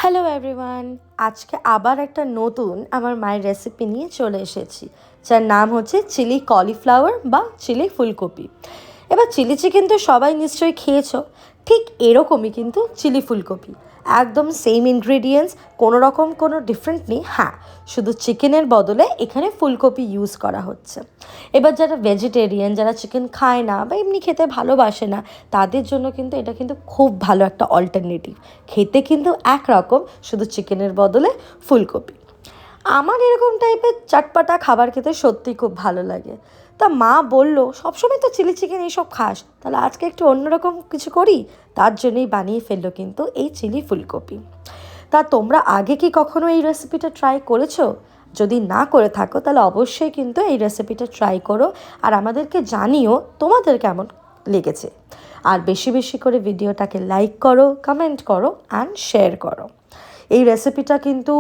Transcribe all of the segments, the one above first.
Hello everyone, আজকে আবার একটা নতুন আমার মায়ের রেসিপি নিয়ে চলে এসেছি, যার নাম হচ্ছে চিলি কলিফ্লাওয়ার বা চিলি ফুলকপি। এবার চিলি চিকেন তো সবাই নিশ্চয়ই খেয়েছো, ঠিক এরকমই কিন্তু চিলি ফুলকপি। একদম সেম ইনগ্রেডিয়েন্টস, কোনো রকম কোনো ডিফারেন্ট নেই। হ্যাঁ, শুধু চিকেনের বদলে এখানে ফুলকপি ইউজ করা হচ্ছে। এবার যারা ভেজিটেরিয়ান, যারা চিকেন খায় না বা এমনি খেতে ভালোবাসে না, তাদের জন্য কিন্তু এটা কিন্তু খুব ভালো একটা অল্টারনেটিভ। খেতে কিন্তু একরকম, শুধু চিকেনের বদলে ফুলকপি। আমার এরকম টাইপের চটপাটা খাবার খেতে সত্যিই খুব ভালো লাগে। তা মা বলল, সবসময় তো চিলি চিকেন এইসব খাস, তাহলে আজকে একটু অন্যরকম কিছু করি। তার জন্যই বানিয়ে ফেললো কিন্তু এই চিলি ফুলকপি। তা তোমরা আগে কি কখনো এই রেসিপিটা ট্রাই করেছো? যদি না করে থাকো তাহলে অবশ্যই কিন্তু এই রেসিপিটা ট্রাই করো, আর আমাদেরকে জানিও তোমাদের কেমন লেগেছে। আর বেশি বেশি করে ভিডিওটাকে লাইক করো, কমেন্ট করো অ্যান্ড শেয়ার করো। এই রেসিপিটা কিন্তু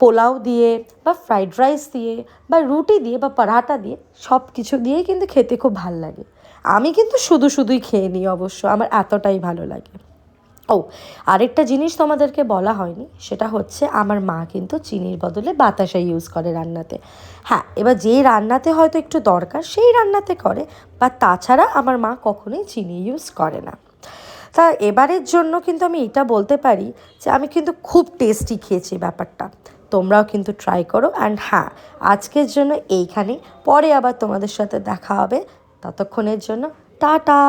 পোলাও দিয়ে বা ফ্রাইড রাইস দিয়ে বা রুটি দিয়ে বা পরাঠা দিয়ে সব কিছু দিয়েই কিন্তু খেতে খুব ভালো লাগে। আমি কিন্তু শুধুই খেয়ে নিই, অবশ্য আমার এতটাই ভালো লাগে। ও, আরেকটা জিনিস তোমাদেরকে বলা হয়নি, সেটা হচ্ছে আমার মা কিন্তু চিনির বদলে বাতাসা ইউজ করে রান্নাতে। হ্যাঁ, এবার যেই রান্নাতে হয়তো একটু দরকার সেই রান্নাতে করে, বা তাছাড়া আমার মা কখনোই চিনি ইউজ করে না। তা এবারের জন্য কিন্তু আমি এটা বলতে পারি যে আমি কিন্তু খুব টেস্টি খেয়েছি ব্যাপারটা। তোমরাও কিন্তু ট্রাই করো। অ্যান্ড হ্যাঁ, আজকের জন্য এইখানেই, পরে আবার তোমাদের সাথে দেখা হবে। ততক্ষণের জন্য টাটা।